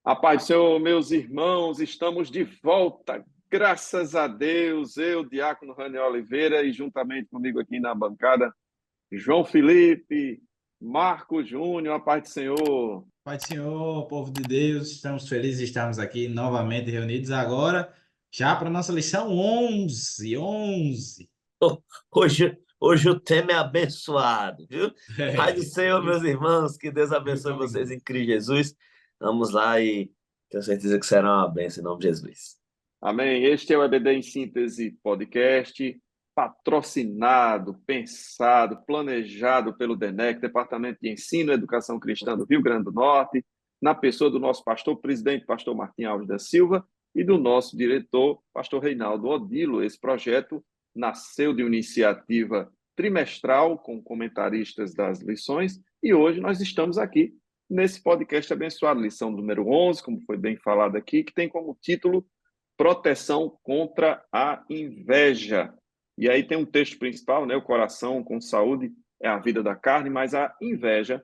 A paz do Senhor, meus irmãos, estamos de volta, graças a Deus, eu, Diácono Raniel Oliveira, e juntamente comigo aqui na bancada, João Felipe, Marco Júnior, a paz do Senhor. Pai do Senhor, povo de Deus, estamos felizes de estarmos aqui novamente reunidos agora, já para a nossa lição 11. Hoje o tema é abençoado, viu? Pai do Senhor, meus irmãos, que Deus abençoe vocês em Cristo Jesus. Vamos lá e tenho certeza que será uma bênção em nome de Jesus. Amém. Este é o EBD em Síntese Podcast, patrocinado, pensado, planejado pelo DENEC, Departamento de Ensino e Educação Cristã do Rio Grande do Norte, na pessoa do nosso pastor presidente, pastor Martim Alves da Silva, e do nosso diretor, pastor Reinaldo Odilo. Esse projeto nasceu de uma iniciativa trimestral com comentaristas das lições, e hoje nós estamos aqui nesse podcast abençoado, lição número 11, como foi bem falado aqui, que tem como título Proteção contra a inveja. E aí tem um texto principal, né? O coração com saúde é a vida da carne, mas a inveja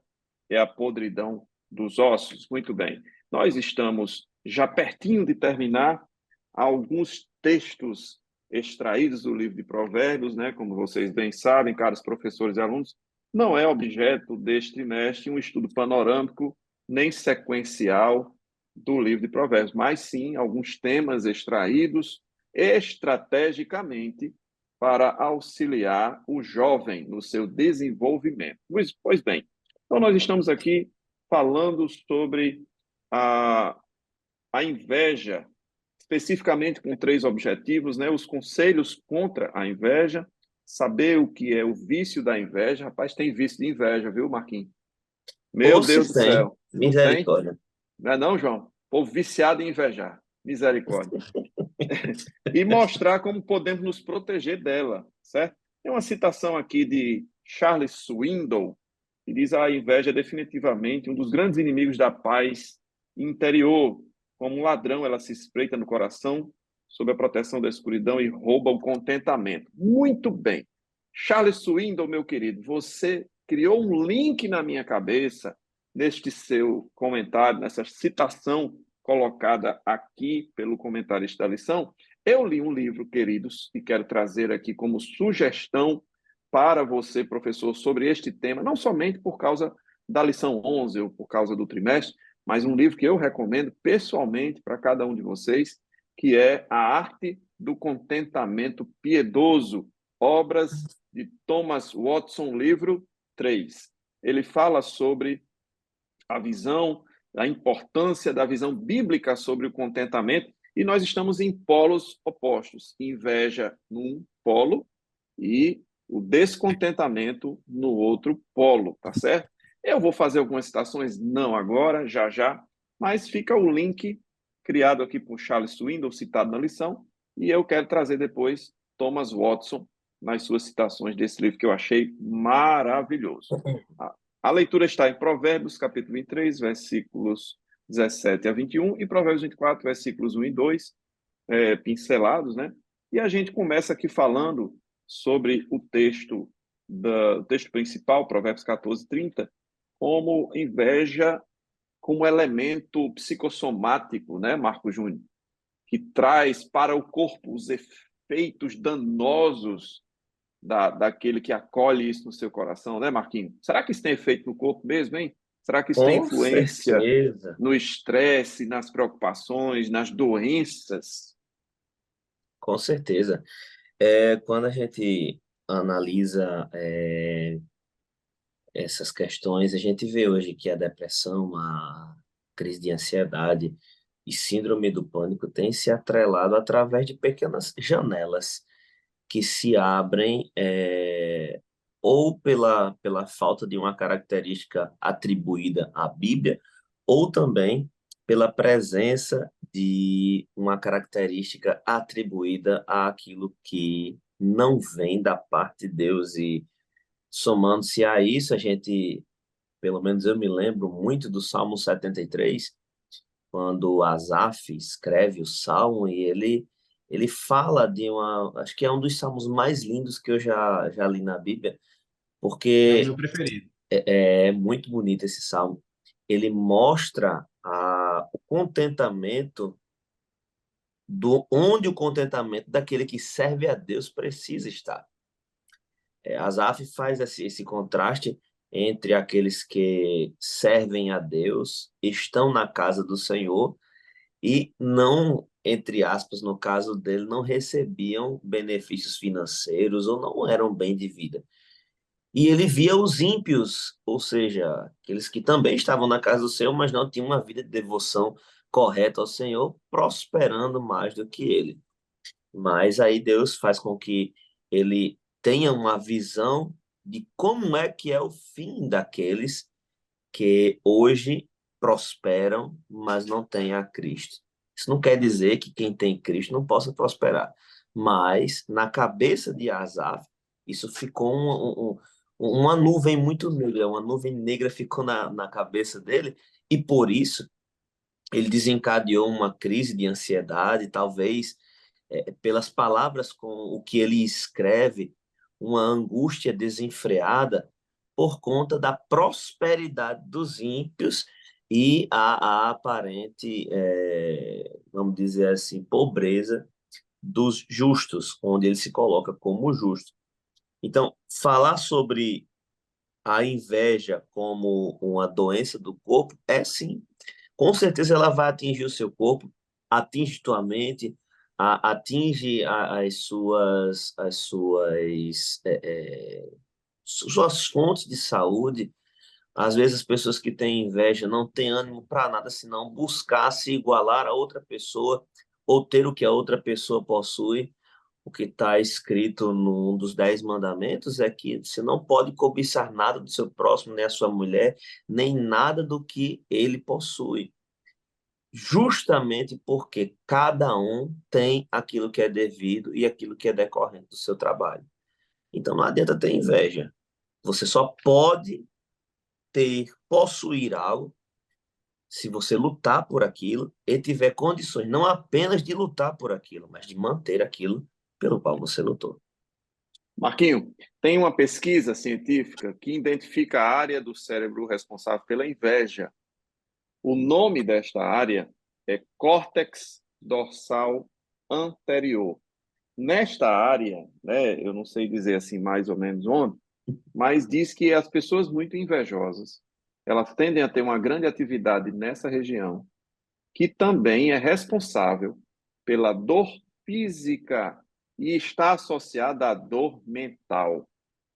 é a podridão dos ossos. Muito bem. Nós estamos já pertinho de terminar alguns textos extraídos do livro de Provérbios, né? Como vocês bem sabem, caros professores e alunos, não é objeto deste trimestre um estudo panorâmico nem sequencial do livro de Provérbios, mas sim alguns temas extraídos estrategicamente para auxiliar o jovem no seu desenvolvimento. Pois bem, então nós estamos aqui falando sobre a inveja, especificamente com 3 objetivos, né? Os conselhos contra a inveja, saber o que é o vício da inveja. Rapaz, tem vício de inveja, viu, Marquinhos? Meu Ou se Deus do tem, céu. Não tem? misericórdia. Não é não, João? Povo viciado em invejar. Misericórdia. E mostrar como podemos nos proteger dela, certo? Tem uma citação aqui de Charles Swindoll, que diz: a inveja é definitivamente um dos grandes inimigos da paz interior. Como um ladrão, ela se espreita no coração, sob a proteção da escuridão, e rouba o contentamento. Muito bem. Charles Swindoll, meu querido, você criou um link na minha cabeça neste seu comentário, nessa citação colocada aqui pelo comentarista da lição. Eu li um livro, queridos, e quero trazer aqui como sugestão para você, professor, sobre este tema, não somente por causa da lição 11 ou por causa do trimestre, mas um livro que eu recomendo pessoalmente para cada um de vocês, que é A Arte do Contentamento Piedoso, obras de Thomas Watson, livro 3. Ele fala sobre a visão, a importância da visão bíblica sobre o contentamento, e nós estamos em polos opostos, inveja num polo e o descontentamento no outro polo, tá certo? Eu vou fazer algumas citações, não agora, já, mas fica o link criado aqui por Charles Swindoll, citado na lição, e eu quero trazer depois Thomas Watson nas suas citações desse livro que eu achei maravilhoso. A leitura está em Provérbios, capítulo 23, versículos 17 a 21, e Provérbios 24, versículos 1 e 2, pincelados, né? E a gente começa aqui falando sobre o texto principal, Provérbios 14, 30, como inveja como elemento psicossomático, né, Marco Júnior, que traz para o corpo os efeitos danosos daquele que acolhe isso no seu coração, né, Marquinhos? Será que isso tem efeito no corpo mesmo, hein? Será que isso tem Com influência certeza. no estresse, nas preocupações, nas doenças? Com certeza. Quando a gente analisa essas questões, a gente vê hoje que a depressão, a crise de ansiedade e síndrome do pânico têm se atrelado através de pequenas janelas que se abrem ou pela falta de uma característica atribuída à Bíblia, ou também pela presença de uma característica atribuída àquilo que não vem da parte de Deus. E somando-se a isso, a gente, pelo menos eu me lembro muito do Salmo 73, quando Asaf escreve o Salmo e ele fala de acho que é um dos salmos mais lindos que eu já li na Bíblia, É o porque meu preferido. é muito bonito esse salmo. Ele mostra o contentamento onde o contentamento daquele que serve a Deus precisa estar. Asaf faz esse contraste entre aqueles que servem a Deus, estão na casa do Senhor e não, entre aspas, no caso dele, não recebiam benefícios financeiros ou não eram bem de vida. E ele via os ímpios, ou seja, aqueles que também estavam na casa do Senhor, mas não tinham uma vida de devoção correta ao Senhor, prosperando mais do que ele. Mas aí Deus faz com que ele tenha uma visão de como é que é o fim daqueles que hoje prosperam, mas não têm a Cristo. Isso não quer dizer que quem tem Cristo não possa prosperar, mas na cabeça de Asaf, isso ficou uma nuvem muito negra, uma nuvem negra ficou na cabeça dele, e por isso ele desencadeou uma crise de ansiedade, talvez pelas palavras com o que ele escreve, uma angústia desenfreada por conta da prosperidade dos ímpios e a aparente, vamos dizer assim, pobreza dos justos, onde ele se coloca como justo. Então, falar sobre a inveja como uma doença do corpo é sim. Com certeza ela vai atingir o seu corpo, atinge tua mente, atinge suas fontes de saúde. Às vezes as pessoas que têm inveja não têm ânimo para nada senão buscar se igualar a outra pessoa ou ter o que a outra pessoa possui. O que está escrito num dos 10 mandamentos é que você não pode cobiçar nada do seu próximo, nem a sua mulher, nem nada do que ele possui. Justamente porque cada um tem aquilo que é devido e aquilo que é decorrente do seu trabalho. Então não adianta ter inveja. Você só pode possuir algo se você lutar por aquilo e tiver condições, não apenas de lutar por aquilo, mas de manter aquilo pelo qual você lutou. Marquinho, tem uma pesquisa científica que identifica a área do cérebro responsável pela inveja. O nome desta área é córtex dorsal anterior. Nesta área, né, eu não sei dizer assim mais ou menos onde, mas diz que as pessoas muito invejosas, elas tendem a ter uma grande atividade nessa região, que também é responsável pela dor física e está associada à dor mental,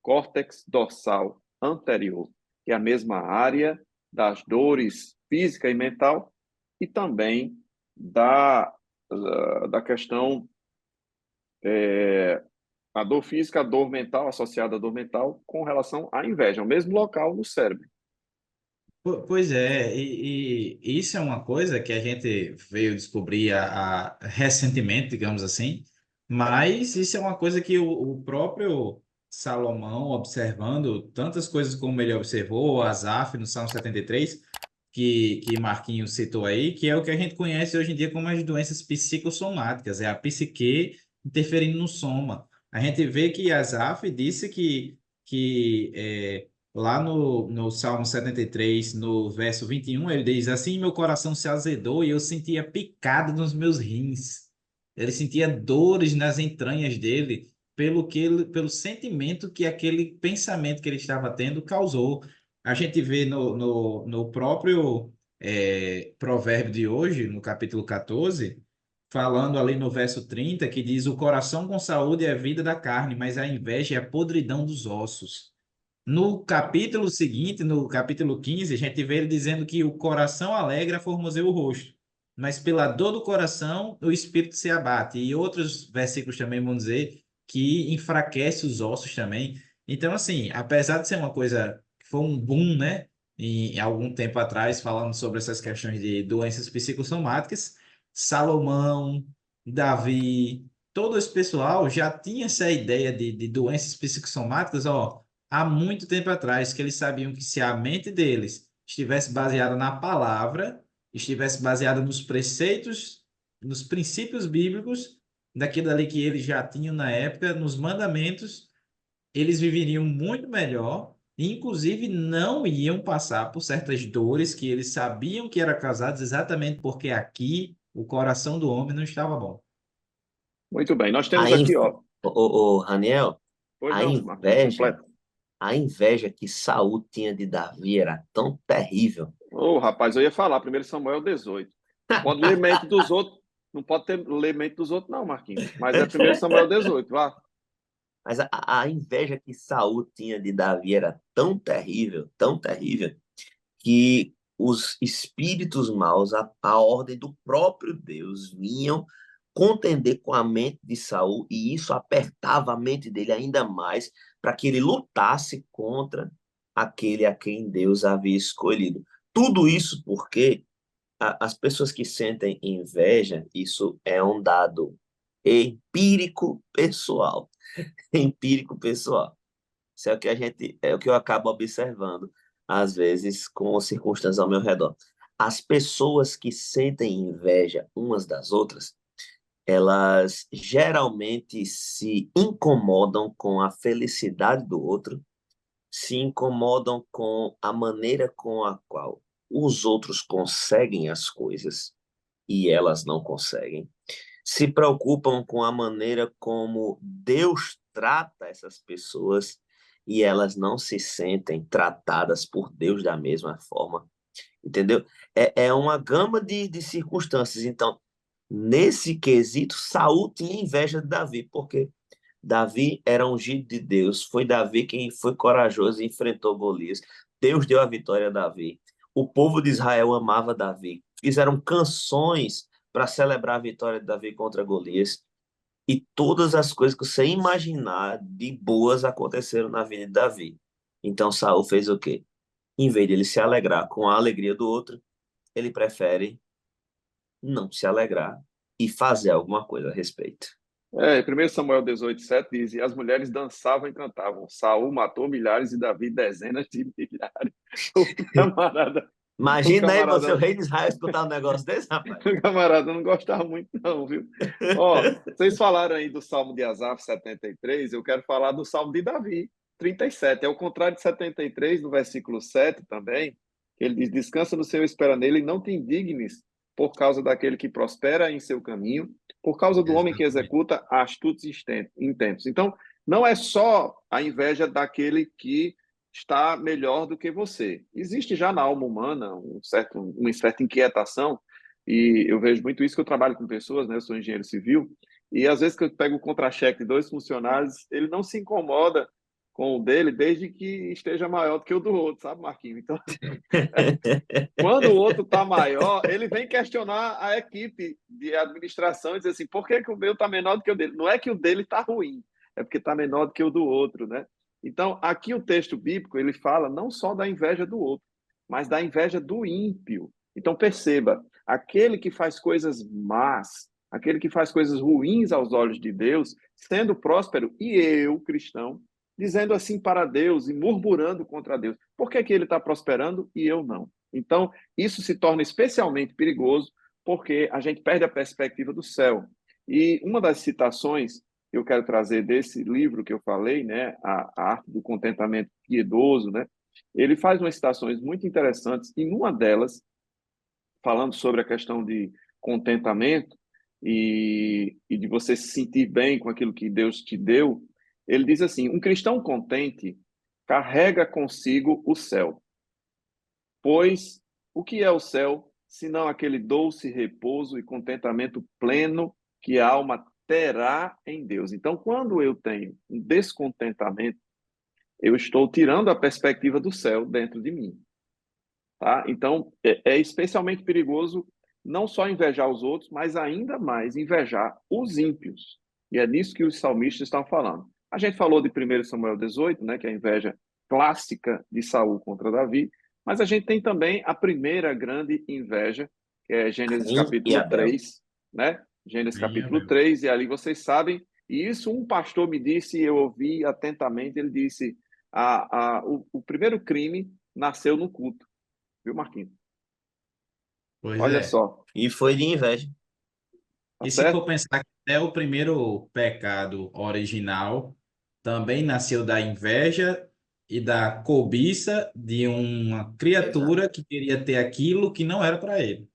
córtex dorsal anterior, que é a mesma área das dores física e mental e também da questão a dor física, a dor mental, associada à dor mental, com relação à inveja, é o mesmo local no cérebro. Pois é, e isso é uma coisa que a gente veio descobrir recentemente, digamos assim, mas isso é uma coisa que o próprio Salomão, observando tantas coisas como ele observou, o Asaf no Salmo 73, que Marquinhos citou aí, que é o que a gente conhece hoje em dia como as doenças psicossomáticas, é a psique interferindo no soma. A gente vê que Asaf disse que lá no Salmo 73, no verso 21, ele diz assim: meu coração se azedou e eu sentia picado nos meus rins. Ele sentia dores nas entranhas dele pelo sentimento que aquele pensamento que ele estava tendo causou. A gente vê no próprio provérbio de hoje, no capítulo 14, falando ali no verso 30, que diz: o coração com saúde é a vida da carne, mas a inveja é a podridão dos ossos. No capítulo seguinte, no capítulo 15, a gente vê ele dizendo que o coração alegra formoseia o rosto, mas pela dor do coração o espírito se abate. E outros versículos também vão dizer que enfraquece os ossos também. Então, assim, apesar de ser uma coisa que foi um boom, né, em algum tempo atrás, falando sobre essas questões de doenças psicossomáticas, Salomão, Davi, todo esse pessoal já tinha essa ideia de doenças psicossomáticas, ó, há muito tempo atrás, que eles sabiam que se a mente deles estivesse baseada na palavra, estivesse baseada nos preceitos, nos princípios bíblicos, daquilo ali que eles já tinham na época, nos mandamentos, eles viveriam muito melhor inclusive não iam passar por certas dores que eles sabiam que eram casados exatamente porque aqui o coração do homem não estava bom. Muito bem, nós A temos in... aqui, ó. Raniel, Pois a não, Marquinhos, inveja, completo. a inveja que Saul tinha de Davi era tão terrível. Ô, rapaz, eu ia falar, 1 Samuel 18. Não pode ler mente dos outros, não pode ter ler mente dos outros, não, Marquinhos. Mas é 1 Samuel 18, vá. Mas a inveja que Saul tinha de Davi era tão terrível, que os espíritos maus, a ordem do próprio Deus, vinham contender com a mente de Saul, e isso apertava a mente dele ainda mais para que ele lutasse contra aquele a quem Deus havia escolhido. Tudo isso porque as pessoas que sentem inveja, isso é um dado empírico pessoal. Empírico pessoal. Isso é o que é o que eu acabo observando, às vezes, com as circunstâncias ao meu redor. As pessoas que sentem inveja umas das outras, elas geralmente se incomodam com a felicidade do outro, se incomodam com a maneira com a qual os outros conseguem as coisas e elas não conseguem, se preocupam com a maneira como Deus trata essas pessoas e elas não se sentem tratadas por Deus da mesma forma, entendeu? É uma gama de circunstâncias. Então, nesse quesito, Saul tinha inveja de Davi, porque Davi era ungido de Deus, foi Davi quem foi corajoso e enfrentou Golias. Deus deu a vitória a Davi. O povo de Israel amava Davi. Fizeram canções para celebrar a vitória de Davi contra Golias. E todas as coisas que você imaginar de boas aconteceram na vida de Davi. Então Saul fez o quê? Em vez de ele se alegrar com a alegria do outro, ele prefere não se alegrar e fazer alguma coisa a respeito. É, 1 Samuel 18, 7 diz: E as mulheres dançavam e cantavam. Saul matou milhares e Davi dezenas de milhares. O camarada, o Imagina aí você, o camarada, rei de Israel, escutar um negócio desse, rapaz. o camarada não gostava muito, não, viu? Ó, vocês falaram aí do Salmo de Asaf 73, eu quero falar do Salmo de Davi 37. É o contrário de 73, no versículo 7 também. Ele diz: Descansa no Senhor, espera nele, e não te indignes por causa daquele que prospera em seu caminho, por causa do homem que Exatamente. executa astutos intentos. Então, não é só a inveja daquele que está melhor do que você. Existe já na alma humana uma certa inquietação, e eu vejo muito isso que eu trabalho com pessoas, né? Eu sou engenheiro civil, e às vezes que eu pego o contra-cheque de dois funcionários, ele não se incomoda com o dele desde que esteja maior do que o do outro, sabe, Marquinhos? Então, quando o outro está maior, ele vem questionar a equipe de administração e dizer assim, por que que o meu está menor do que o dele? Não é que o dele está ruim, é porque está menor do que o do outro, né? Então, aqui o texto bíblico, ele fala não só da inveja do outro, mas da inveja do ímpio. Então, perceba, aquele que faz coisas más, aquele que faz coisas ruins aos olhos de Deus, sendo próspero, e eu, cristão, dizendo assim para Deus e murmurando contra Deus. Por que que ele está prosperando e eu não? Então, isso se torna especialmente perigoso porque a gente perde a perspectiva do céu. E uma das citações que eu quero trazer desse livro que eu falei, né, a Arte do Contentamento Piedoso, né, ele faz umas citações muito interessantes e numa delas, falando sobre a questão de contentamento e de você se sentir bem com aquilo que Deus te deu, ele diz assim: um cristão contente carrega consigo o céu. Pois o que é o céu, senão aquele doce repouso e contentamento pleno que a alma terá em Deus? Então, quando eu tenho um descontentamento, eu estou tirando a perspectiva do céu dentro de mim, tá? Então, é especialmente perigoso não só invejar os outros, mas ainda mais invejar os ímpios. E é nisso que os salmistas estão falando. A gente falou de 1 Samuel 18, né, que é a inveja clássica de Saul contra Davi, mas a gente tem também a primeira grande inveja, que é Gênesis Caim e capítulo Abel. 3, né? Gênesis Bem, capítulo Abel. 3, e ali vocês sabem, e isso um pastor me disse, e eu ouvi atentamente, ele disse, o primeiro crime nasceu no culto, viu, Marquinhos? Pois Olha é. só, E foi de inveja. tá E se for certo? pensar que até o primeiro pecado original também nasceu da inveja e da cobiça de uma Exato. criatura que queria ter aquilo que não era para ele.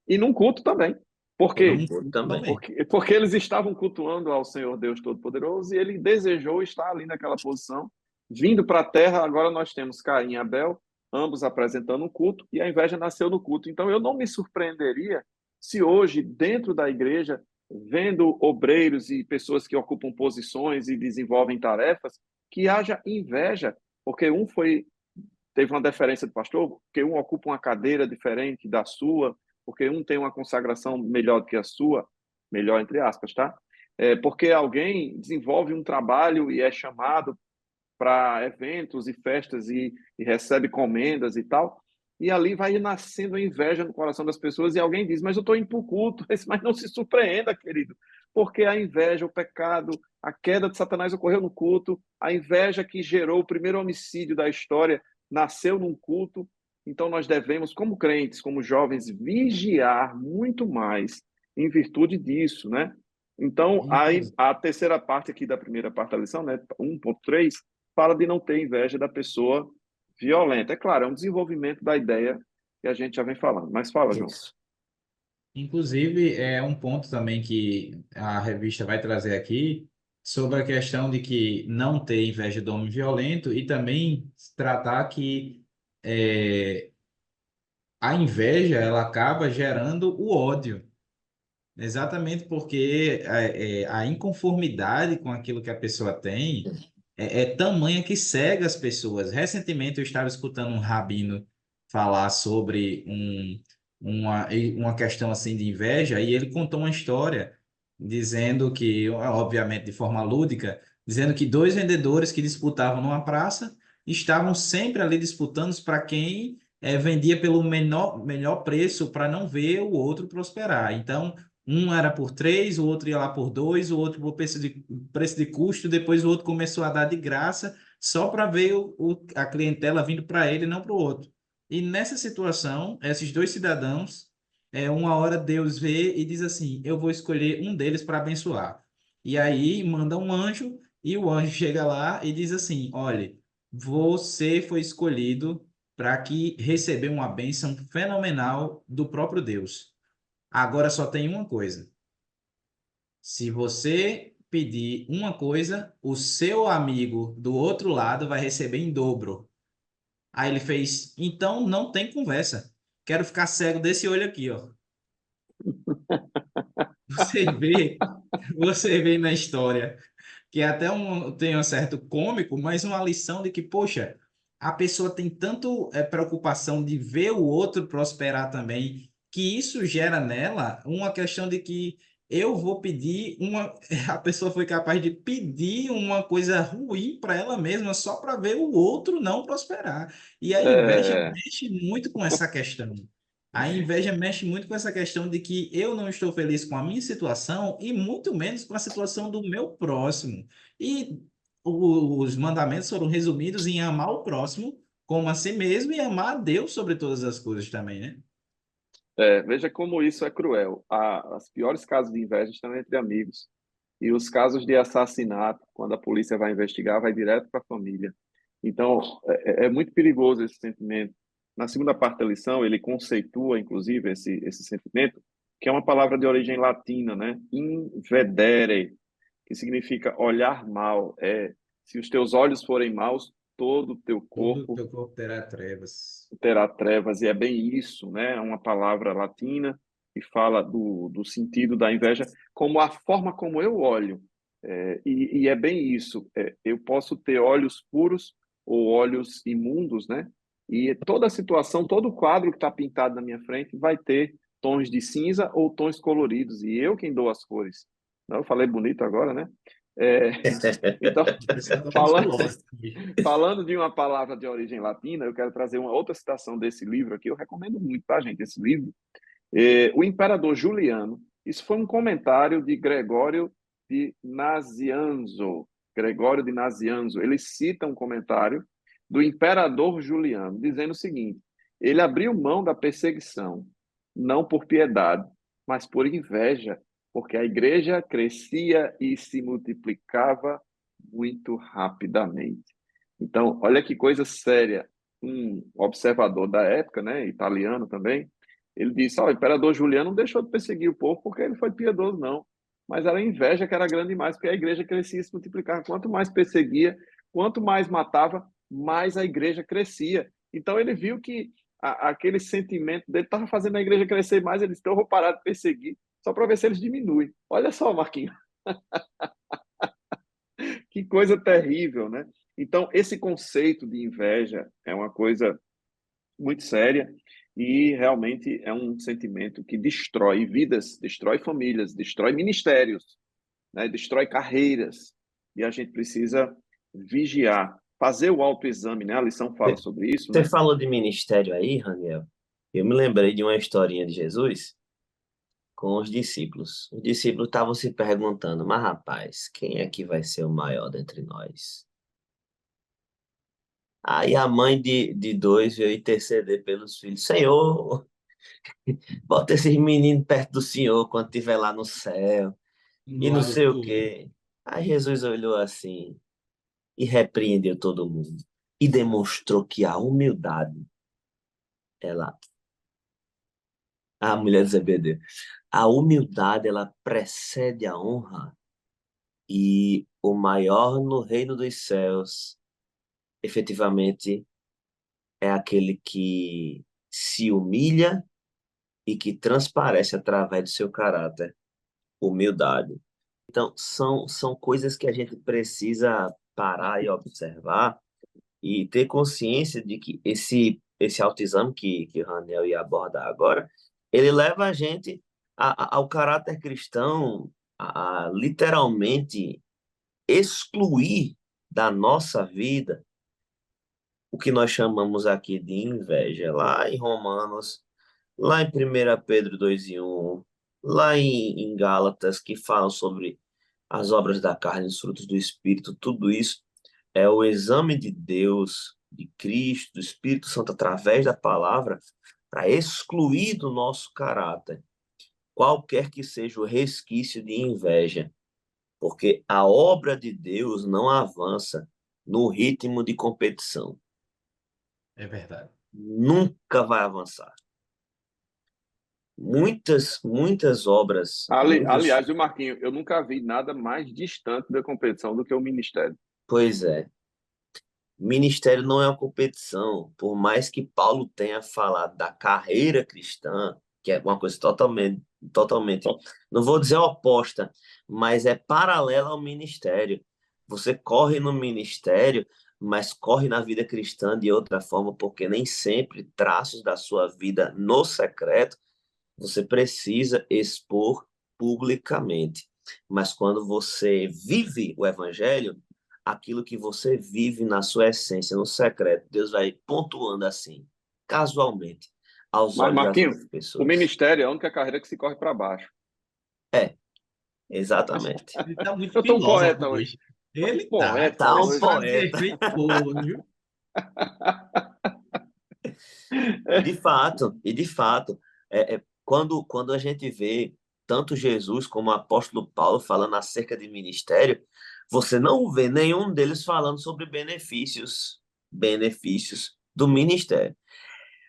E num culto também. Por E num quê? culto também. Também. Porque eles estavam cultuando ao Senhor Deus Todo-Poderoso e ele desejou estar ali naquela posição. Vindo para a terra, agora nós temos Caim e Abel, ambos apresentando um culto, e a inveja nasceu no culto. Então eu não me surpreenderia se hoje, dentro da igreja, vendo obreiros e pessoas que ocupam posições e desenvolvem tarefas, que haja inveja, porque teve uma deferência do pastor, porque um ocupa uma cadeira diferente da sua, porque um tem uma consagração melhor do que a sua, melhor entre aspas, tá? Porque alguém desenvolve um trabalho e é chamado para eventos e festas e recebe comendas e tal, e ali vai nascendo a inveja no coração das pessoas e alguém diz, mas eu estou indo para o culto, mas não se surpreenda, querido, porque a inveja, o pecado, a queda de Satanás ocorreu no culto, a inveja que gerou o primeiro homicídio da história nasceu num culto, então nós devemos, como crentes, como jovens, vigiar muito mais em virtude disso, né? Então, Inclusive, a terceira parte aqui da primeira parte da lição, né, 1.3, fala de não ter inveja da pessoa violenta. É claro, é um desenvolvimento da ideia que a gente já vem falando. Mas fala, João. Isso. inclusive, é um ponto também que a revista vai trazer aqui sobre a questão de que não ter inveja do homem violento e também tratar que é, a inveja ela acaba gerando o ódio. Exatamente porque a inconformidade com aquilo que a pessoa tem é tamanha que cega as pessoas. Recentemente eu estava escutando um rabino falar sobre uma questão assim de inveja e ele contou uma história dizendo que, obviamente de forma lúdica, dizendo que dois vendedores que disputavam numa praça estavam sempre ali disputando para quem vendia pelo menor preço para não ver o outro prosperar. Então um era por três, o outro ia lá por dois, o outro por preço de custo, depois o outro começou a dar de graça, só para ver a clientela vindo para ele e não para o outro. E nessa situação, esses dois cidadãos, uma hora Deus vê e diz assim: eu vou escolher um deles para abençoar. E aí manda um anjo, e o anjo chega lá e diz assim: olha, você foi escolhido para que receber uma bênção fenomenal do próprio Deus. Agora só tem uma coisa. Se você pedir uma coisa, o seu amigo do outro lado vai receber em dobro. Aí ele fez, então não tem conversa. Quero ficar cego desse olho aqui, ó. Você vê, você vê na história que até tem um certo cômico, mas uma lição de que, poxa, a pessoa tem tanto preocupação de ver o outro prosperar também, que isso gera nela uma questão de que eu vou pedir uma. A pessoa foi capaz de pedir uma coisa ruim para ela mesma só para ver o outro não prosperar. E a inveja É, mexe muito com essa questão. A inveja mexe muito com essa questão de que eu não estou feliz com a minha situação e muito menos com a situação do meu próximo. E os mandamentos foram resumidos em amar o próximo como a si mesmo e amar a Deus sobre todas as coisas também, né? veja como isso é cruel. As piores casos de inveja estão entre amigos. E os casos de assassinato, quando a polícia vai investigar, vai direto para a família. Então, é muito perigoso esse sentimento. Na segunda parte da lição, ele conceitua, inclusive, esse sentimento, que é uma palavra de origem latina, né? Invedere, que significa olhar mal. Se os teus olhos forem maus, todo o teu Todo o corpo teu corpo terá trevas. terá trevas, e é bem isso, né? É uma palavra latina que fala do sentido da inveja como a forma como eu olho. E é bem isso. Eu posso ter olhos puros ou olhos imundos, né? E toda situação, todo quadro que está pintado na minha frente vai ter tons de cinza ou tons coloridos, e eu quem dou as cores. Não, eu falei bonito agora, né? É, então, O pessoal está ficando falando, filósofo. falando de uma palavra de origem latina, eu quero trazer uma outra citação desse livro aqui. Eu recomendo muito, tá, gente, esse livro. O Imperador Juliano, isso foi um comentário de Gregório de Nazianzo. Gregório de Nazianzo, ele cita um comentário do Imperador Juliano, dizendo o seguinte: ele abriu mão da perseguição, não por piedade, mas por inveja, porque a igreja crescia e se multiplicava muito rapidamente. Então, olha que coisa séria. Um observador da época, né, italiano também, ele disse: o imperador Juliano não deixou de perseguir o povo porque ele foi piedoso, não. Mas era a inveja que era grande demais, porque a igreja crescia e se multiplicava. Quanto mais perseguia, quanto mais matava, mais a igreja crescia. Então ele viu que aquele sentimento dele estava fazendo a igreja crescer mais. Ele disse: então eu vou parar de perseguir só para ver se eles diminuem. Olha só, Marquinhos, que coisa terrível, né? Então, esse conceito de inveja é uma coisa muito séria e realmente é um sentimento que destrói vidas, destrói famílias, destrói ministérios, né? Destrói carreiras. E a gente precisa vigiar, fazer o autoexame, né? A lição fala sobre isso, Você né? falou de ministério aí, Raniel. Eu me lembrei de uma historinha de Jesus com os discípulos. Os discípulos estavam se perguntando, mas rapaz, quem é que vai ser o maior dentre nós? Aí a mãe de dois veio interceder pelos filhos. Senhor, bota esses meninos perto do Senhor quando estiver lá no céu. E No não lado sei o do quê. Aí Jesus olhou assim e repreendeu todo mundo. E demonstrou que a humildade, ela, a mulher de Zebedeu, a humildade, ela precede a honra. E o maior no reino dos céus, efetivamente, é aquele que se humilha e que transparece através do seu caráter, humildade. Então, são coisas que a gente precisa parar e observar e ter consciência de que esse autoexame que o Raniel ia abordar agora, ele leva a gente ao caráter cristão, a literalmente excluir da nossa vida o que nós chamamos aqui de inveja. Lá em Romanos, lá em 1 Pedro 2:1, lá em Gálatas, que falam sobre as obras da carne, os frutos do Espírito, tudo isso é o exame de Deus, de Cristo, do Espírito Santo, através da palavra, para excluir do nosso caráter qualquer que seja o resquício de inveja, porque a obra de Deus não avança no ritmo de competição. É verdade. Nunca vai avançar. Muitas obras, Aliás, o Marquinho, eu nunca vi nada mais distante da competição do que o ministério. pois é, ministério não é uma competição, por mais que Paulo tenha falado da carreira cristã, que é uma coisa totalmente, não vou dizer oposta, mas é paralela ao ministério. Você corre no ministério, mas corre na vida cristã de outra forma, porque nem sempre traços da sua vida no secreto você precisa expor publicamente. Mas quando você vive o evangelho, aquilo que você vive na sua essência, no secreto, Deus vai pontuando assim, casualmente, aos Mas, olhos das Marquinho, outras o pessoas. ministério é a única carreira que se corre para baixo. É, exatamente. Ele está muito Eu tô um filósofo poeta hoje. hoje. Tô um Ele poeta Tá tá um hoje. fazer poeta. efeito povo, viu? E de fato, quando a gente vê tanto Jesus como o apóstolo Paulo falando acerca de ministério, você não vê nenhum deles falando sobre benefícios do ministério.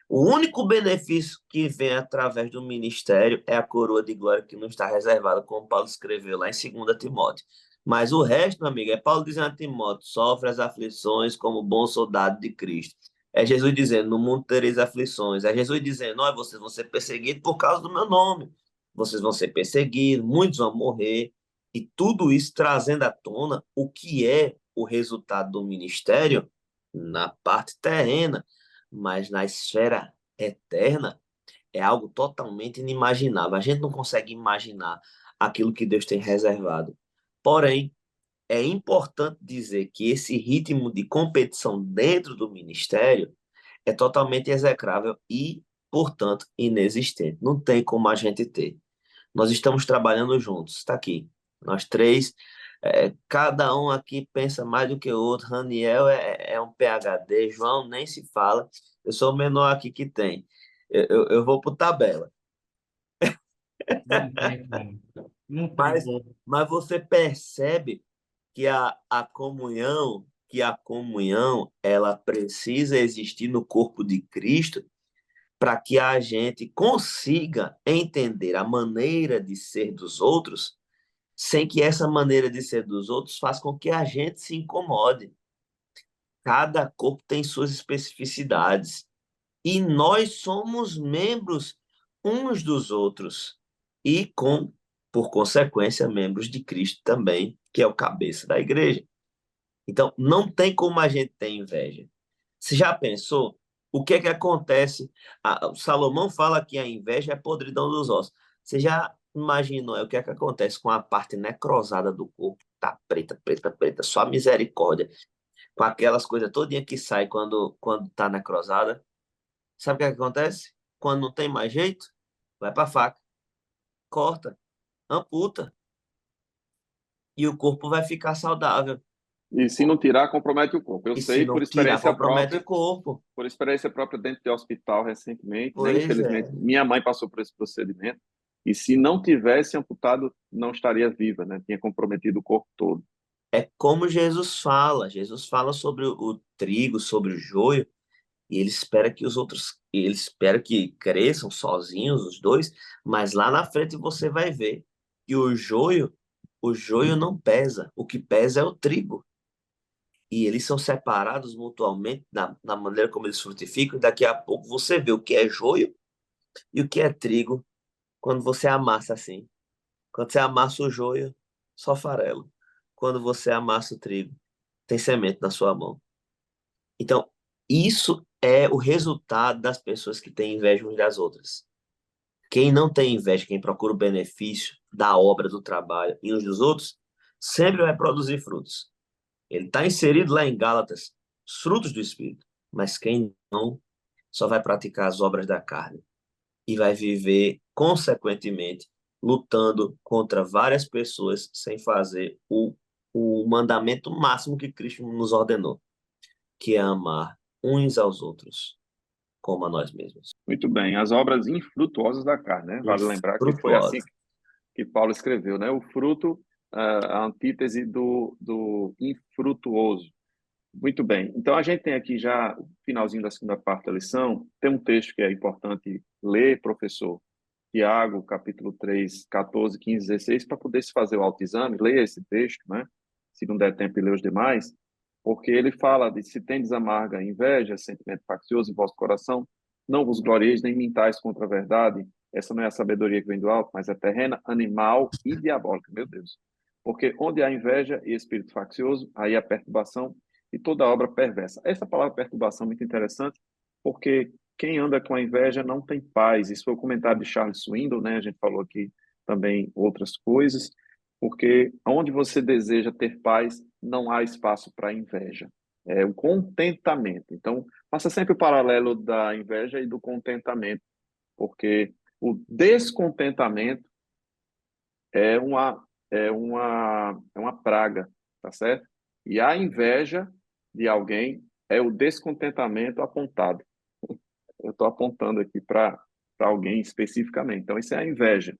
O único benefício que vem através do ministério é a coroa de glória que não está reservada, como Paulo escreveu lá em 2 Timóteo. Mas o resto, meu amigo, é Paulo dizendo a Timóteo: sofre as aflições como bom soldado de Cristo. É Jesus dizendo: no mundo tereis aflições. É Jesus dizendo: olha, vocês vão ser perseguidos por causa do meu nome. Vocês vão ser perseguidos, muitos vão morrer. E tudo isso trazendo à tona o que é o resultado do ministério na parte terrena, mas na esfera eterna é algo totalmente inimaginável. A gente não consegue imaginar aquilo que Deus tem reservado. Porém, é importante dizer que esse ritmo de competição dentro do ministério é totalmente execrável e, portanto, inexistente. Não tem como a gente ter. Nós estamos trabalhando juntos, está aqui. Nós três, cada um aqui pensa mais do que o outro. Raniel é um PhD, João nem se fala. Eu sou o menor aqui que tem. Eu vou por tabela. Não tem como. Não tem Mas, como. mas você percebe que a comunhão que a comunhão ela precisa existir no corpo de Cristo para que a gente consiga entender a maneira de ser dos outros, sem que essa maneira de ser dos outros faça com que a gente se incomode. Cada corpo tem suas especificidades e nós somos membros uns dos outros e por consequência, membros de Cristo também, que é o cabeça da igreja. Então, não tem como a gente ter inveja. Você já pensou o que é que acontece? O Salomão fala que a inveja é a podridão dos ossos. Você já imaginou o que é que acontece com a parte necrosada do corpo? Tá preta, preta, preta, só misericórdia. Com aquelas coisas todinha que sai quando tá necrosada. Sabe o que é que acontece? Quando não tem mais jeito, vai pra faca, corta, amputa e o corpo vai ficar saudável. E se não tirar, compromete o corpo. Eu E se sei não tirar, compromete o corpo. por experiência própria dentro de hospital recentemente, né? Pois Infelizmente, é. minha mãe passou por esse procedimento. E se não tivesse amputado, não estaria viva, né? Tinha comprometido o corpo todo. É como Jesus fala. Jesus fala sobre o trigo, sobre o joio, e ele espera que cresçam sozinhos os dois, mas lá na frente você vai ver que o joio não pesa. O que pesa é o trigo. E eles são separados mutuamente na maneira como eles frutificam, e daqui a pouco você vê o que é joio e o que é trigo quando você amassa assim. Quando você amassa o joio, só farelo. Quando você amassa o trigo, tem semente na sua mão. Então, isso é o resultado das pessoas que têm inveja umas das outras. Quem não tem inveja, quem procura o benefício da obra, do trabalho e uns dos outros, sempre vai produzir frutos. Ele está inserido lá em Gálatas, os frutos do Espírito. Mas quem não, só vai praticar as obras da carne e vai viver, consequentemente, lutando contra várias pessoas sem fazer o mandamento máximo que Cristo nos ordenou, que é amar uns aos outros como a nós mesmos. Muito bem. As obras infrutuosas da carne, né? Vale lembrar que foi assim Infrutuosa. que Paulo escreveu, né? O fruto, a antítese do infrutuoso. Muito bem. Então, a gente tem aqui já o finalzinho da segunda parte da lição. Tem um texto que é importante ler, professor. Tiago, capítulo 3, 14, 15, 16, para poder se fazer o autoexame. Leia esse texto, né? Se não der tempo de ler os demais. Porque ele fala de se tendes amarga inveja, sentimento faccioso em vosso coração, não vos glorieis nem mintais contra a verdade. Essa não é a sabedoria que vem do alto, mas é terrena, animal e diabólica. Meu Deus. Porque onde há inveja e espírito faccioso, aí há perturbação e toda obra perversa. Essa palavra perturbação é muito interessante, porque quem anda com a inveja não tem paz. Isso foi o comentário de Charles Swindoll, né? A gente falou aqui também outras coisas, porque onde você deseja ter paz, não há espaço para inveja. É o contentamento. Então, faça sempre o paralelo da inveja e do contentamento, porque o descontentamento é uma praga, tá certo? E a inveja de alguém é o descontentamento apontado. Eu estou apontando aqui para alguém especificamente. Então, isso é a inveja.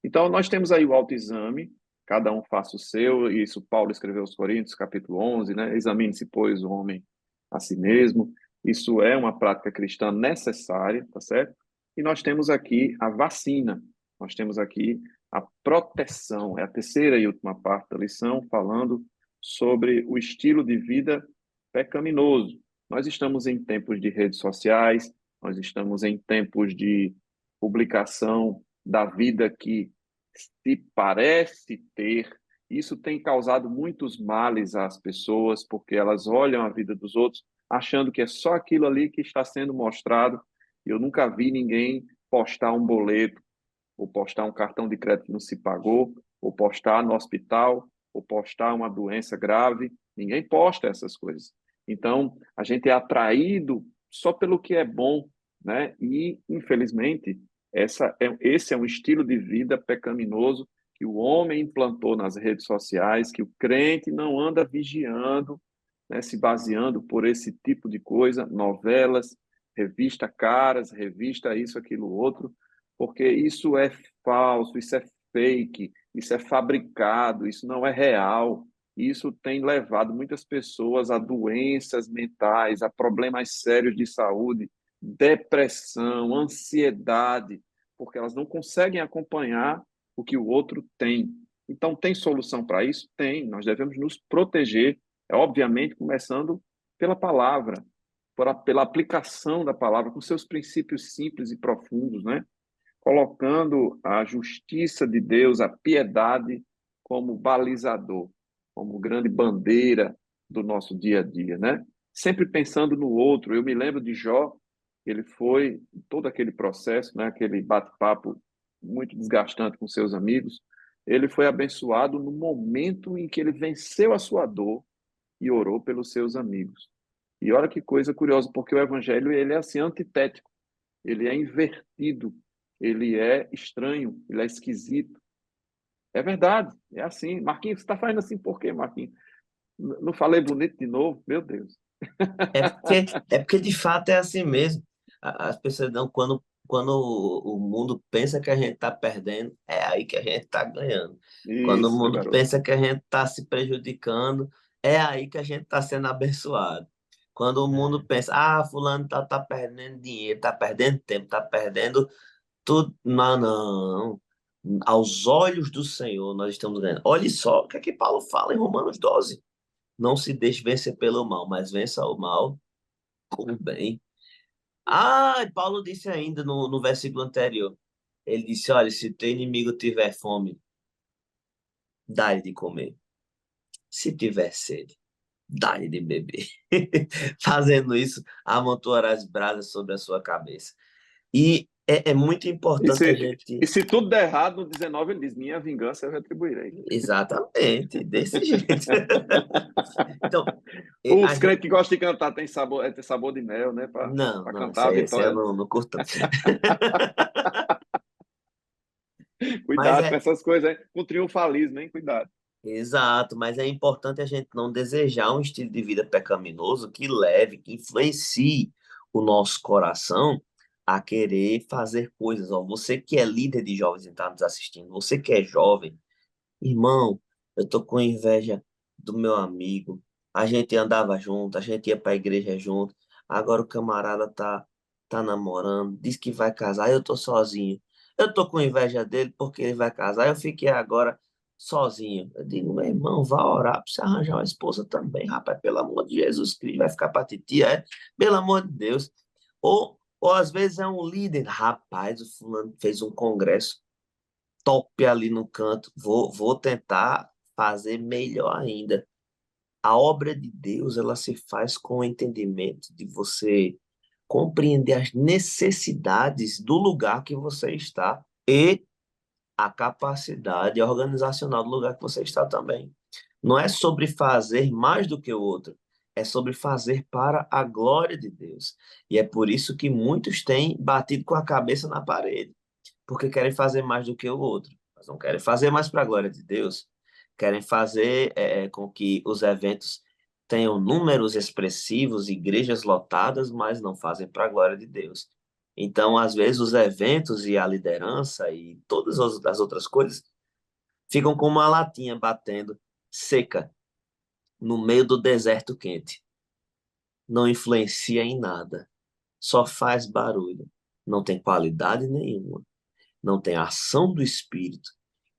Então, nós temos aí o autoexame, cada um faça o seu, e isso Paulo escreveu aos Coríntios, capítulo 11, né? Examine-se, pois, o homem a si mesmo. Isso é uma prática cristã necessária, tá certo? E nós temos aqui a vacina, nós temos aqui a proteção, é a terceira e última parte da lição, falando sobre o estilo de vida pecaminoso. Nós estamos em tempos de redes sociais, nós estamos em tempos de publicação da vida que se parece ter. Isso tem causado muitos males às pessoas, porque elas olham a vida dos outros achando que é só aquilo ali que está sendo mostrado. Eu nunca vi ninguém postar um boleto, ou postar um cartão de crédito que não se pagou, ou postar no hospital, ou postar uma doença grave. Ninguém posta essas coisas. Então, a gente é atraído só pelo que é bom, né? E, infelizmente, esse é um estilo de vida pecaminoso que o homem implantou nas redes sociais, que o crente não anda vigiando, né, se baseando por esse tipo de coisa, novelas, revista caras, revista isso, aquilo, outro, porque isso é falso, isso é fake, isso é fabricado, isso não é real. E isso tem levado muitas pessoas a doenças mentais, a problemas sérios de saúde, depressão, ansiedade, porque elas não conseguem acompanhar o que o outro tem. Então, tem solução para isso? Tem. Nós devemos nos proteger, obviamente, começando pela palavra, pela aplicação da palavra, com seus princípios simples e profundos, né? Colocando a justiça de Deus, a piedade, como balizador, como grande bandeira do nosso dia a dia, né? Sempre pensando no outro. Eu me lembro de Jó, ele foi todo aquele processo, né? Aquele bate-papo muito desgastante com seus amigos. Ele foi abençoado no momento em que ele venceu a sua dor e orou pelos seus amigos. E olha que coisa curiosa, porque o evangelho ele é assim antitético, ele é invertido, ele é estranho, ele é esquisito. É verdade, é assim. Marquinhos, você está fazendo assim por quê, Marquinhos? Não falei bonito de novo? Meu Deus. É porque de fato é assim mesmo. As pessoas não, quando o mundo pensa que a gente está perdendo, é aí que a gente está ganhando. Quando o Isso, mundo garoto. pensa que a gente está se prejudicando, é aí que a gente está sendo abençoado. Quando o mundo pensa, fulano tá perdendo dinheiro, tá perdendo tempo, tá perdendo tudo. Não, não. Aos olhos do Senhor nós estamos ganhando. Olhe só o que é que Paulo fala em Romanos 12. Não se deixe vencer pelo mal, mas vença o mal com o bem. E Paulo disse ainda no versículo anterior. Ele disse: olha, se teu inimigo tiver fome, dá-lhe de comer. Se tiver sede, dá-lhe de beber. Fazendo isso, amontoará as brasas sobre a sua cabeça. E é muito E importante a se, e gente. se tudo der errado, no 19 ele diz: minha vingança eu retribuirei. Exatamente, desse jeito. Então, a Os gente. crentes que gostam de cantar tem sabor, tem sabor de mel, né? Não, Para não, cantar a esse eu vitória. não curto. Mas Cuidado com essas coisas, hein? Com triunfalismo, hein? Cuidado. exato, mas é importante a gente não desejar um estilo de vida pecaminoso que leve, que influencie o nosso coração a querer fazer coisas. Ó, você que é líder de jovens e está nos assistindo, você que é jovem, irmão, eu tô com inveja do meu amigo. A gente andava junto, a gente ia para a igreja junto. Agora o camarada tá namorando, diz que vai casar, eu tô sozinho. Eu tô com inveja dele porque ele vai casar. Eu fiquei agora sozinho. Eu digo, meu irmão, vá orar para você arranjar uma esposa também, rapaz, pelo amor de Jesus Cristo, vai ficar para titia, é? Pelo amor de Deus. Ou às vezes é um líder, rapaz, o fulano fez um congresso top ali no canto. Vou tentar fazer melhor ainda. A obra de Deus, ela se faz com o entendimento de você compreender as necessidades do lugar que você está e a capacidade organizacional do lugar que você está também. Não é sobre fazer mais do que o outro, é sobre fazer para a glória de Deus. E é por isso que muitos têm batido com a cabeça na parede porque querem fazer mais do que o outro. Mas não querem fazer mais para a glória de Deus. Querem fazer com que os eventos tenham números expressivos, igrejas lotadas, mas não fazem para a glória de Deus. Então, às vezes, os eventos e a liderança e todas as outras coisas ficam como uma latinha batendo seca no meio do deserto quente. Não influencia em nada, só faz barulho, não tem qualidade nenhuma, não tem a ação do Espírito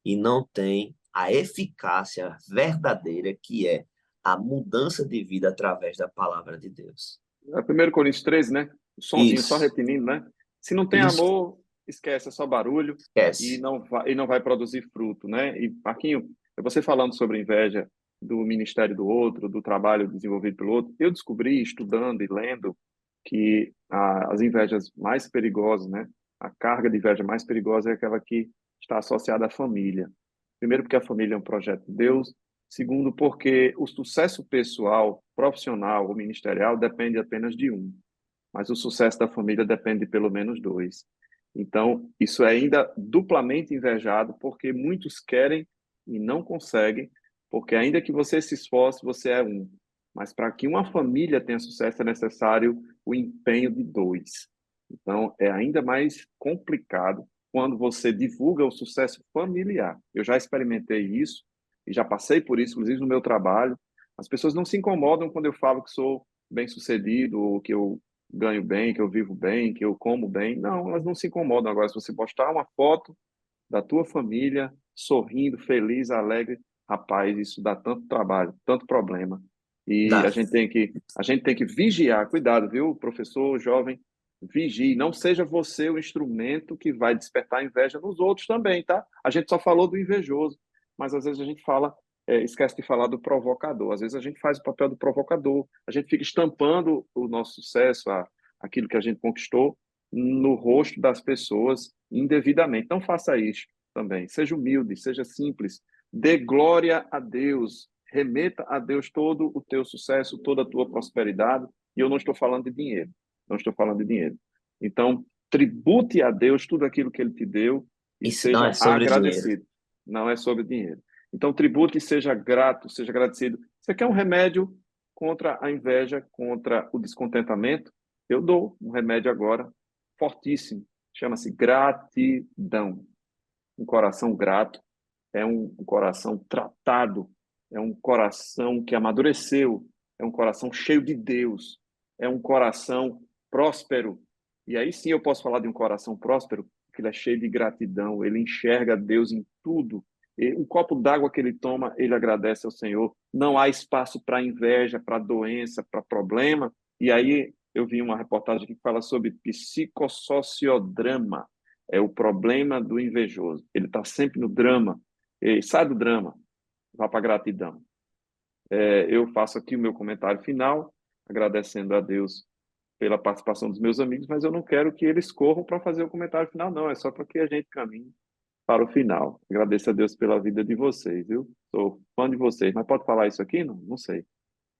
e não tem a eficácia verdadeira que é a mudança de vida através da palavra de Deus. É 1 Coríntios 13, né? O sonzinho só Isso, retinindo, né? Se não tem isso, amor, esquece, é só barulho esquece. e não vai produzir fruto, né? E, Marquinho, você falando sobre inveja do ministério do outro, do trabalho desenvolvido pelo outro, eu descobri, estudando e lendo, que as invejas mais perigosas, né? A carga de inveja mais perigosa é aquela que está associada à família. Primeiro, porque a família é um projeto de Deus. Segundo, porque o sucesso pessoal, profissional ou ministerial depende apenas de um, mas o sucesso da família depende de pelo menos dois. Então, isso é ainda duplamente invejado, porque muitos querem e não conseguem, porque ainda que você se esforce, você é um. Mas para que uma família tenha sucesso é necessário o empenho de dois. Então, é ainda mais complicado quando você divulga o sucesso familiar. Eu já experimentei isso e já passei por isso, inclusive no meu trabalho. As pessoas não se incomodam quando eu falo que sou bem-sucedido, ou que eu ganho bem, que eu vivo bem, que eu como bem. Não, elas não se incomodam. Agora, se você postar uma foto da tua família sorrindo, feliz, alegre, rapaz, isso dá tanto trabalho, tanto problema. E Dá. a gente tem que vigiar. Cuidado, viu, professor, jovem, vigie. Não seja você o instrumento que vai despertar inveja nos outros também, tá? A gente só falou do invejoso, mas às vezes a gente fala, esquece de falar do provocador. Às vezes a gente faz o papel do provocador, a gente fica estampando o nosso sucesso, aquilo que a gente conquistou, no rosto das pessoas indevidamente. Não faça isso também. Seja humilde, seja simples, dê glória a Deus, remeta a Deus todo o teu sucesso, toda a tua prosperidade. E eu não estou falando de dinheiro, não estou falando de dinheiro. Então, tribute a Deus tudo aquilo que Ele te deu e Isso não é seja sobre dinheiro. agradecido. Não é sobre dinheiro. Então, tribute e seja grato, seja agradecido. Você quer um remédio contra a inveja, contra o descontentamento? Eu dou um remédio agora, fortíssimo. Chama-se gratidão. Um coração grato é um coração tratado, é um coração que amadureceu, é um coração cheio de Deus, é um coração próspero. E aí sim eu posso falar de um coração próspero, porque ele é cheio de gratidão, ele enxerga Deus em tudo. E um copo d'água que ele toma, ele agradece ao Senhor. Não há espaço para inveja, para doença, para problema. E aí eu vi uma reportagem que fala sobre psicossociodrama, é o problema do invejoso. Ele está sempre no drama. E sai do drama, vá para a gratidão. Eu faço aqui o meu comentário final, agradecendo a Deus pela participação dos meus amigos, mas eu não quero que eles corram para fazer o comentário final, não. É só para que a gente caminhe para o final. Agradeço a Deus pela vida de vocês, viu? Sou fã de vocês. Mas pode falar isso aqui? Não, não sei.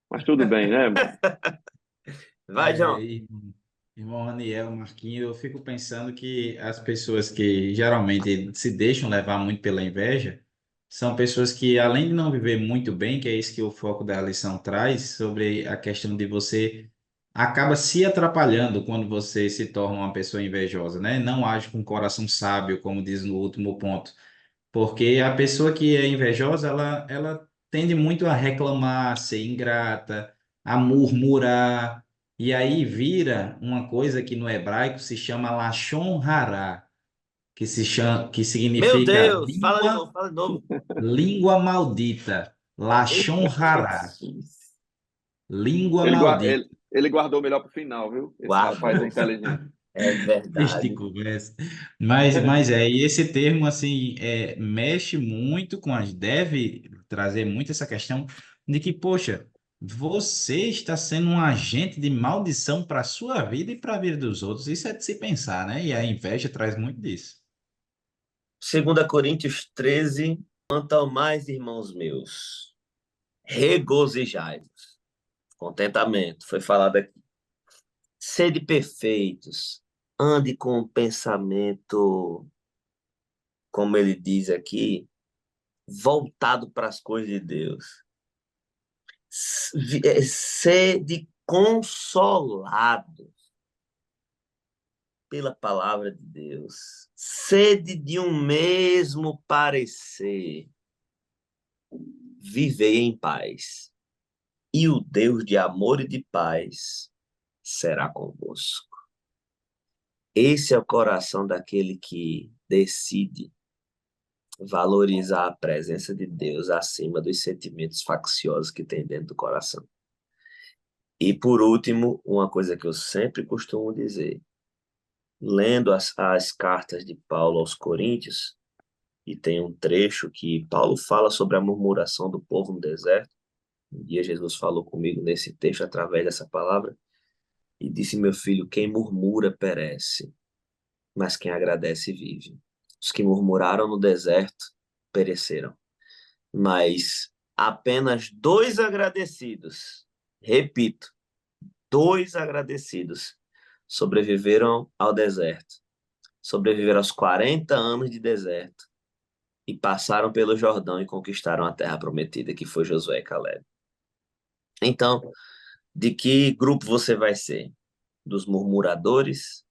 Mas tudo bem, né, irmão? Vai, João. Irmão Raniel, Marquinhos, eu fico pensando que as pessoas que geralmente se deixam levar muito pela inveja são pessoas que, além de não viver muito bem, que é isso que o foco da lição traz, sobre a questão de você acaba se atrapalhando quando você se torna uma pessoa invejosa, né? Não age com coração sábio, como diz no último ponto. Porque a pessoa que é invejosa, ela tende muito a reclamar, a ser ingrata, a murmurar, e aí vira uma coisa que no hebraico se chama lashon hara, que Meu significa Deus, fala de novo. língua maldita. Lashon Eita, hara, Jesus. língua Ele, maldita. ele guardou melhor para o final, viu? Esse rapaz é Guardou. inteligente. É Este verdade. conversa. Mas e esse termo, assim, mexe muito com as, deve trazer muito essa questão de que, poxa, você está sendo um agente de maldição para a sua vida e para a vida dos outros. Isso é de se pensar, né? E a inveja traz muito disso. 2 Coríntios 13. Quanto ao mais, irmãos meus, regozijai-vos. Contentamento. Foi falado aqui. Sede perfeitos. Ande com o pensamento, como ele diz aqui, voltado para as coisas de Deus. Sede consolado pela palavra de Deus. Sede de um mesmo parecer. Vivei em paz. E o Deus de amor e de paz será convosco. Esse é o coração daquele que decide valorizar a presença de Deus acima dos sentimentos facciosos que tem dentro do coração. E por último, uma coisa que eu sempre costumo dizer, lendo as cartas de Paulo aos Coríntios, e tem um trecho que Paulo fala sobre a murmuração do povo no deserto. Um dia Jesus falou comigo nesse texto através dessa palavra e disse: meu filho, quem murmura perece, mas quem agradece vive. Os que murmuraram no deserto pereceram, mas apenas 2 agradecidos, repito, 2 agradecidos sobreviveram ao deserto, sobreviveram aos 40 anos de deserto e passaram pelo Jordão e conquistaram a terra prometida, que foi Josué e Caleb. Então, de que grupo você vai ser? Dos murmuradores?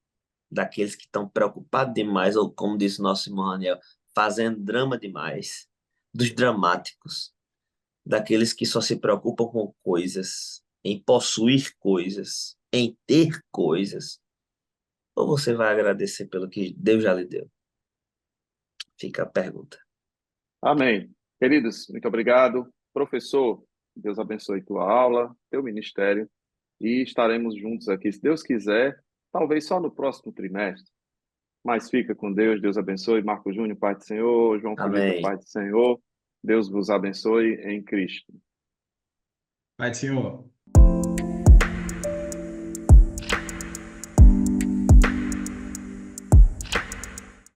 Daqueles que estão preocupados demais, ou como disse nosso irmão Raniel, fazendo drama demais? dos dramáticos, daqueles que só se preocupam com coisas, em possuir coisas, em ter coisas, ou você vai agradecer pelo que Deus já lhe deu? Fica a pergunta. Amém. Queridos, muito obrigado. Professor, Deus abençoe tua aula, teu ministério, e estaremos juntos aqui, se Deus quiser, talvez só no próximo trimestre. Mas fica com Deus, Deus abençoe. Marco Júnior, Pai do Senhor, João Felipe, Amém. Pai do Senhor. Deus vos abençoe em Cristo. Pai do Senhor.